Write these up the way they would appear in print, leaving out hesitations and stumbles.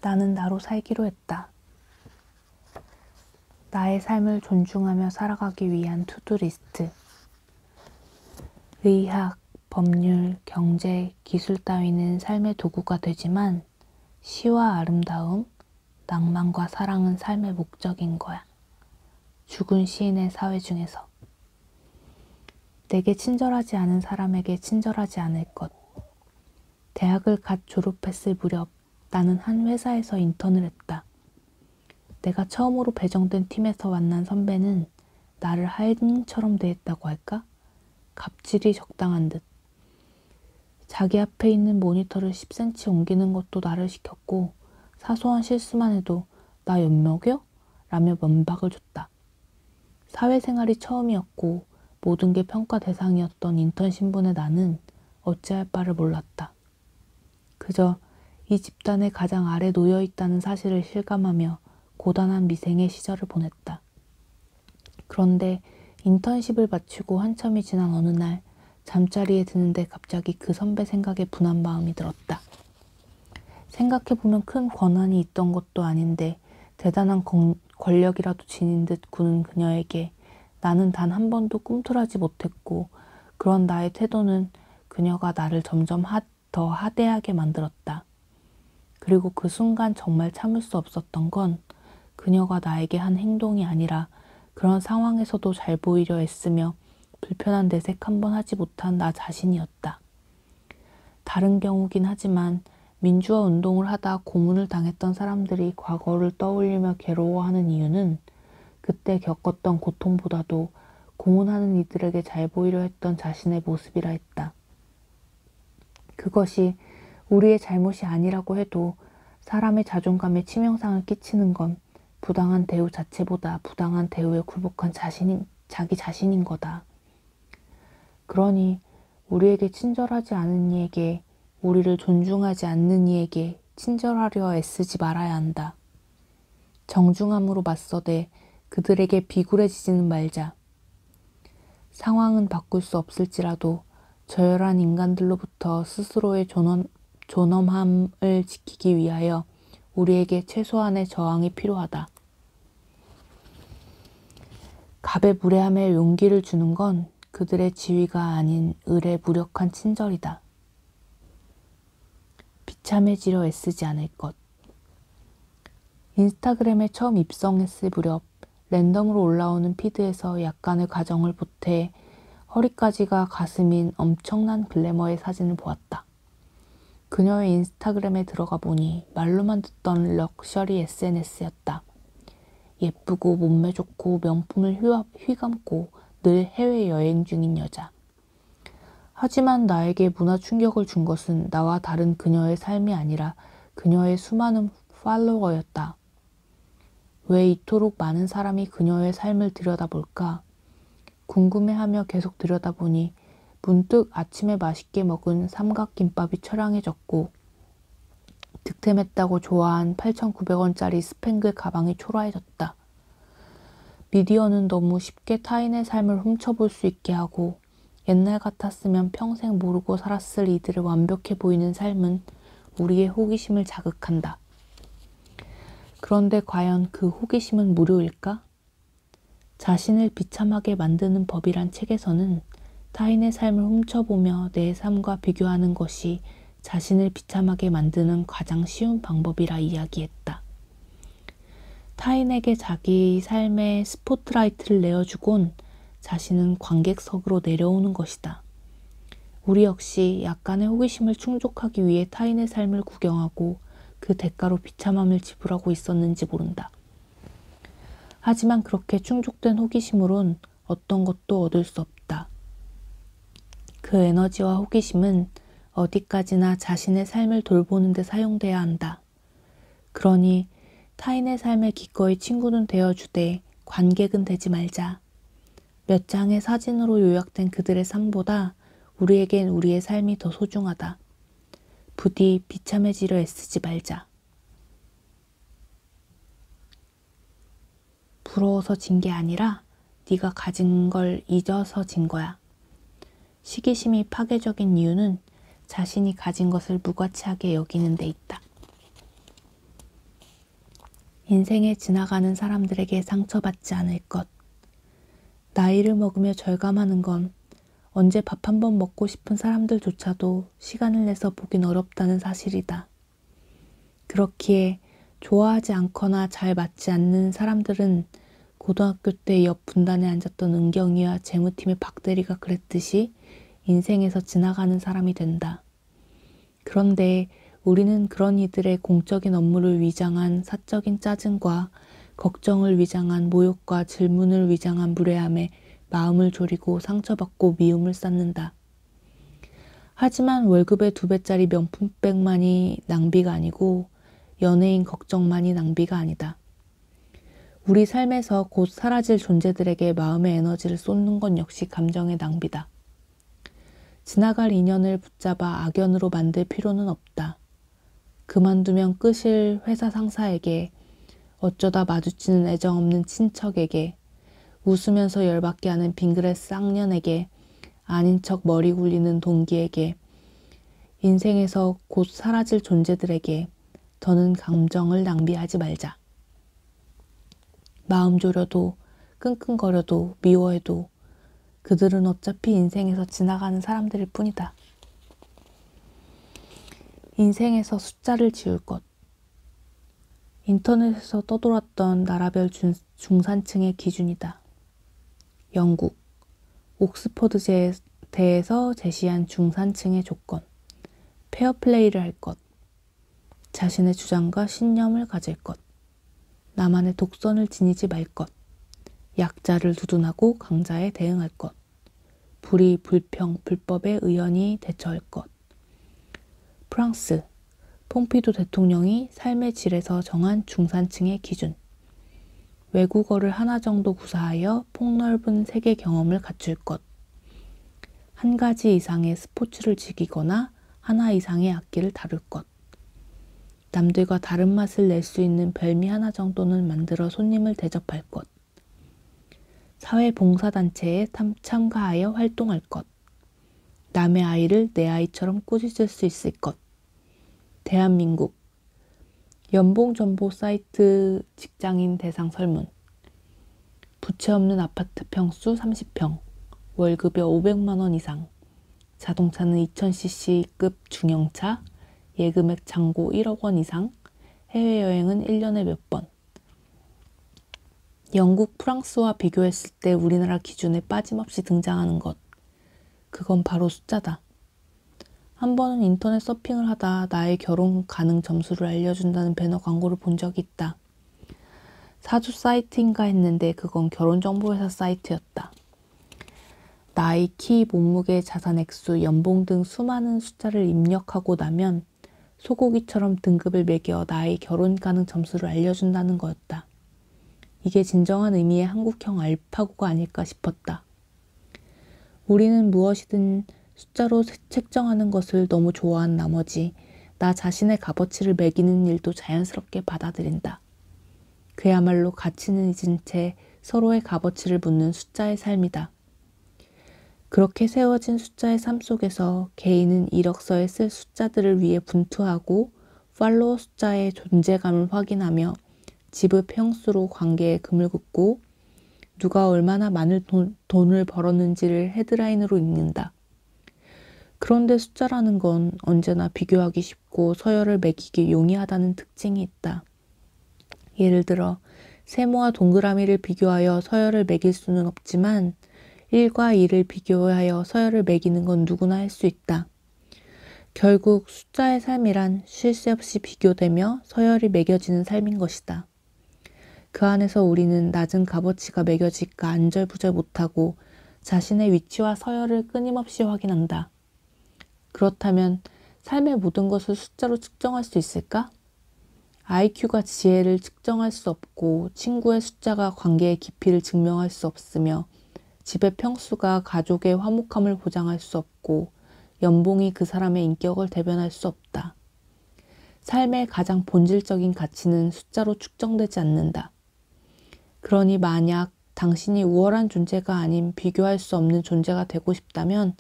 나는 나로 살기로 했다. 나의 삶을 존중하며 살아가기 위한 투두리스트. 의학, 법률, 경제, 기술 따위는 삶의 도구가 되지만 시와 아름다움, 낭만과 사랑은 삶의 목적인 거야. 죽은 시인의 사회 중에서. 내게 친절하지 않은 사람에게 친절하지 않을 것. 대학을 갓 졸업했을 무렵 나는 한 회사에서 인턴을 했다. 내가 처음으로 배정된 팀에서 만난 선배는 나를 하인처럼 대했다고 할까? 갑질이 적당한 듯. 자기 앞에 있는 모니터를 10cm 옮기는 것도 나를 시켰고 사소한 실수만 해도 나 엿먹여? 라며 면박을 줬다. 사회생활이 처음이었고 모든 게 평가 대상이었던 인턴 신분의 나는 어찌할 바를 몰랐다. 그저 이 집단의 가장 아래 놓여있다는 사실을 실감하며 고단한 미생의 시절을 보냈다. 그런데 인턴십을 마치고 한참이 지난 어느 날 잠자리에 드는데 갑자기 그 선배 생각에 분한 마음이 들었다. 생각해보면 큰 권한이 있던 것도 아닌데 대단한 권력이라도 지닌 듯 구는 그녀에게 나는 단 한 번도 꿈틀하지 못했고 그런 나의 태도는 그녀가 나를 점점 더 하대하게 만들었다. 그리고 그 순간 정말 참을 수 없었던 건 그녀가 나에게 한 행동이 아니라 그런 상황에서도 잘 보이려 애쓰며 불편한 내색 한번 하지 못한 나 자신이었다. 다른 경우긴 하지만 민주화 운동을 하다 고문을 당했던 사람들이 과거를 떠올리며 괴로워하는 이유는 그때 겪었던 고통보다도 고문하는 이들에게 잘 보이려 했던 자신의 모습이라 했다. 그것이 우리의 잘못이 아니라고 해도 사람의 자존감에 치명상을 끼치는 건 부당한 대우 자체보다 부당한 대우에 굴복한 자기 자신인 거다. 그러니 우리에게 친절하지 않은 이에게, 우리를 존중하지 않는 이에게 친절하려 애쓰지 말아야 한다. 정중함으로 맞서되 그들에게 비굴해지지는 말자. 상황은 바꿀 수 없을지라도 저열한 인간들로부터 스스로의 존엄함을 지키기 위하여 우리에게 최소한의 저항이 필요하다. 갑의 무례함에 용기를 주는 건 그들의 지위가 아닌 을의 무력한 친절이다. 비참해지려 애쓰지 않을 것. 인스타그램에 처음 입성했을 무렵 랜덤으로 올라오는 피드에서 약간의 과정을 보태 허리까지가 가슴인 엄청난 글래머의 사진을 보았다. 그녀의 인스타그램에 들어가 보니 말로만 듣던 럭셔리 SNS였다. 예쁘고 몸매 좋고 명품을 휘감고 늘 해외여행 중인 여자. 하지만 나에게 문화 충격을 준 것은 나와 다른 그녀의 삶이 아니라 그녀의 수많은 팔로워였다. 왜 이토록 많은 사람이 그녀의 삶을 들여다볼까? 궁금해하며 계속 들여다보니 문득 아침에 맛있게 먹은 삼각김밥이 처량해졌고 득템했다고 좋아한 8,900원짜리 스팽글 가방이 초라해졌다. 미디어는 너무 쉽게 타인의 삶을 훔쳐볼 수 있게 하고 옛날 같았으면 평생 모르고 살았을 이들의 완벽해 보이는 삶은 우리의 호기심을 자극한다. 그런데 과연 그 호기심은 무료일까? 자신을 비참하게 만드는 법이란 책에서는 타인의 삶을 훔쳐보며 내 삶과 비교하는 것이 자신을 비참하게 만드는 가장 쉬운 방법이라 이야기했다. 타인에게 자기 삶의 스포트라이트를 내어주곤 자신은 관객석으로 내려오는 것이다. 우리 역시 약간의 호기심을 충족하기 위해 타인의 삶을 구경하고 그 대가로 비참함을 지불하고 있었는지 모른다. 하지만 그렇게 충족된 호기심으론 어떤 것도 얻을 수 없다. 그 에너지와 호기심은 어디까지나 자신의 삶을 돌보는 데 사용돼야 한다. 그러니 타인의 삶에 기꺼이 친구는 되어주되 관객은 되지 말자. 몇 장의 사진으로 요약된 그들의 삶보다 우리에겐 우리의 삶이 더 소중하다. 부디 비참해지려 애쓰지 말자. 부러워서 진 게 아니라 네가 가진 걸 잊어서 진 거야. 시기심이 파괴적인 이유는 자신이 가진 것을 무가치하게 여기는 데 있다. 인생에 지나가는 사람들에게 상처받지 않을 것. 나이를 먹으며 절감하는 건 언제 밥 한 번 먹고 싶은 사람들조차도 시간을 내서 보긴 어렵다는 사실이다. 그렇기에 좋아하지 않거나 잘 맞지 않는 사람들은 고등학교 때 옆 분단에 앉았던 은경이와 재무팀의 박대리가 그랬듯이 인생에서 지나가는 사람이 된다. 그런데 우리는 그런 이들의 공적인 업무를 위장한 사적인 짜증과 걱정을 위장한 모욕과 질문을 위장한 무례함에 마음을 졸이고 상처받고 미움을 쌓는다. 하지만 월급의 2배짜리 명품백만이 낭비가 아니고 연예인 걱정만이 낭비가 아니다. 우리 삶에서 곧 사라질 존재들에게 마음의 에너지를 쏟는 건 역시 감정의 낭비다. 지나갈 인연을 붙잡아 악연으로 만들 필요는 없다. 그만두면 끝일 회사 상사에게, 어쩌다 마주치는 애정 없는 친척에게, 웃으면서 열받게 하는 빙그레 쌍년에게, 아닌 척 머리 굴리는 동기에게, 인생에서 곧 사라질 존재들에게 더는 감정을 낭비하지 말자. 마음 졸여도 끙끙거려도 미워해도 그들은 어차피 인생에서 지나가는 사람들일 뿐이다. 인생에서 숫자를 지울 것. 인터넷에서 떠돌았던 나라별 중산층의 기준이다. 영국, 옥스퍼드대에서 제시한 중산층의 조건. 페어플레이를 할 것. 자신의 주장과 신념을 가질 것. 나만의 독선을 지니지 말 것. 약자를 두둔하고 강자에 대응할 것. 불의, 불평, 불법에 의연히 대처할 것. 프랑스, 퐁피도 대통령이 삶의 질에서 정한 중산층의 기준. 외국어를 하나 정도 구사하여 폭넓은 세계 경험을 갖출 것. 한 가지 이상의 스포츠를 즐기거나 하나 이상의 악기를 다룰 것. 남들과 다른 맛을 낼 수 있는 별미 하나 정도는 만들어 손님을 대접할 것. 사회봉사단체에 참가하여 활동할 것. 남의 아이를 내 아이처럼 꾸짖을 수 있을 것. 대한민국. 연봉정보 사이트 직장인 대상 설문. 부채 없는 아파트 평수 30평. 월급이 500만 원 이상. 자동차는 2000cc급 중형차. 예금액 잔고 1억 원 이상. 해외여행은 1년에 몇 번. 영국, 프랑스와 비교했을 때 우리나라 기준에 빠짐없이 등장하는 것. 그건 바로 숫자다. 한 번은 인터넷 서핑을 하다 나의 결혼 가능 점수를 알려준다는 배너 광고를 본 적이 있다. 사주 사이트인가 했는데 그건 결혼정보회사 사이트였다. 나이, 키, 몸무게, 자산 액수, 연봉 등 수많은 숫자를 입력하고 나면 소고기처럼 등급을 매겨 나의 결혼 가능 점수를 알려준다는 거였다. 이게 진정한 의미의 한국형 알파고가 아닐까 싶었다. 우리는 무엇이든 숫자로 책정하는 것을 너무 좋아한 나머지 나 자신의 값어치를 매기는 일도 자연스럽게 받아들인다. 그야말로 가치는 잊은 채 서로의 값어치를 묻는 숫자의 삶이다. 그렇게 세워진 숫자의 삶 속에서 개인은 이력서에 쓸 숫자들을 위해 분투하고 팔로워 숫자의 존재감을 확인하며 지불 평수로 관계에 금을 긋고 누가 얼마나 많은 돈을 벌었는지를 헤드라인으로 읽는다. 그런데 숫자라는 건 언제나 비교하기 쉽고 서열을 매기기 용이하다는 특징이 있다. 예를 들어 세모와 동그라미를 비교하여 서열을 매길 수는 없지만 1과 2를 비교하여 서열을 매기는 건 누구나 할 수 있다. 결국 숫자의 삶이란 쉴 새 없이 비교되며 서열이 매겨지는 삶인 것이다. 그 안에서 우리는 낮은 값어치가 매겨질까 안절부절 못하고 자신의 위치와 서열을 끊임없이 확인한다. 그렇다면 삶의 모든 것을 숫자로 측정할 수 있을까? IQ가 지혜를 측정할 수 없고 친구의 숫자가 관계의 깊이를 증명할 수 없으며 집의 평수가 가족의 화목함을 보장할 수 없고 연봉이 그 사람의 인격을 대변할 수 없다. 삶의 가장 본질적인 가치는 숫자로 측정되지 않는다. 그러니 만약 당신이 우월한 존재가 아닌 비교할 수 없는 존재가 되고 싶다면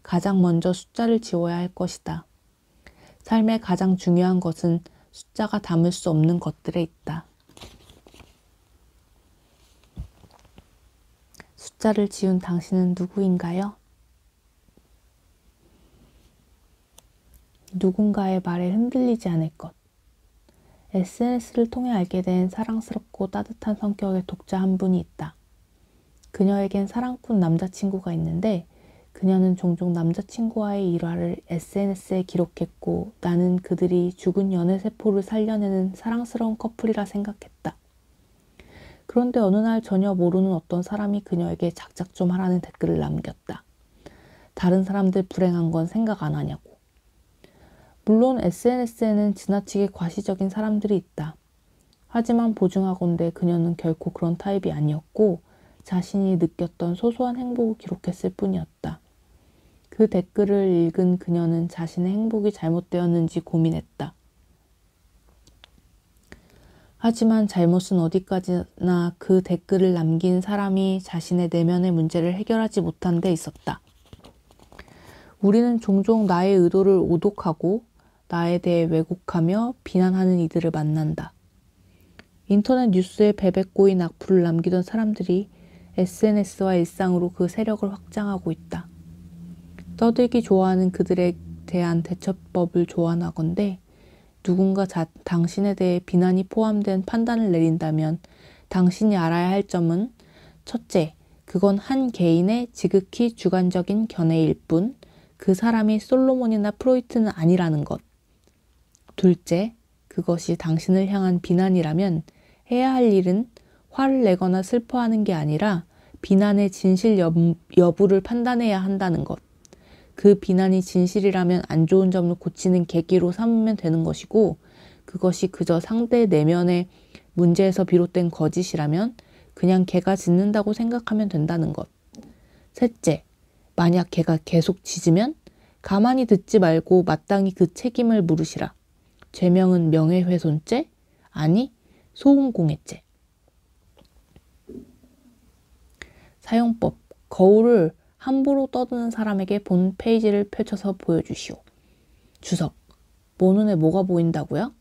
가장 먼저 숫자를 지워야 할 것이다. 삶의 가장 중요한 것은 숫자가 담을 수 없는 것들에 있다. 숫자를 지운 당신은 누구인가요? 누군가의 말에 흔들리지 않을 것. SNS를 통해 알게 된 사랑스럽고 따뜻한 성격의 독자 한 분이 있다. 그녀에겐 사랑꾼 남자친구가 있는데 그녀는 종종 남자친구와의 일화를 SNS에 기록했고 나는 그들이 죽은 연애세포를 살려내는 사랑스러운 커플이라 생각했다. 그런데 어느 날 전혀 모르는 어떤 사람이 그녀에게 작작 좀 하라는 댓글을 남겼다. 다른 사람들 불행한 건 생각 안 하냐고. 물론 SNS에는 지나치게 과시적인 사람들이 있다. 하지만 보증하건대 그녀는 결코 그런 타입이 아니었고 자신이 느꼈던 소소한 행복을 기록했을 뿐이었다. 그 댓글을 읽은 그녀는 자신의 행복이 잘못되었는지 고민했다. 하지만 잘못은 어디까지나 그 댓글을 남긴 사람이 자신의 내면의 문제를 해결하지 못한 데 있었다. 우리는 종종 나의 의도를 오독하고 나에 대해 왜곡하며 비난하는 이들을 만난다. 인터넷 뉴스에 베베꼬인 악플을 남기던 사람들이 SNS와 일상으로 그 세력을 확장하고 있다. 떠들기 좋아하는 그들에 대한 대처법을 조언하건대 누군가 당신에 대해 비난이 포함된 판단을 내린다면 당신이 알아야 할 점은 첫째, 그건 한 개인의 지극히 주관적인 견해일 뿐 그 사람이 솔로몬이나 프로이트는 아니라는 것. 둘째, 그것이 당신을 향한 비난이라면 해야 할 일은 화를 내거나 슬퍼하는 게 아니라 비난의 진실 여부를 판단해야 한다는 것. 그 비난이 진실이라면 안 좋은 점을 고치는 계기로 삼으면 되는 것이고 그것이 그저 상대 내면의 문제에서 비롯된 거짓이라면 그냥 걔가 짖는다고 생각하면 된다는 것. 셋째, 만약 걔가 계속 짖으면 가만히 듣지 말고 마땅히 그 책임을 물으시라. 죄명은 명예훼손죄? 아니, 소음공해죄. 사용법. 거울을 함부로 떠드는 사람에게 본 페이지를 펼쳐서 보여주시오. 주석. 뭐 눈에 뭐가 보인다고요?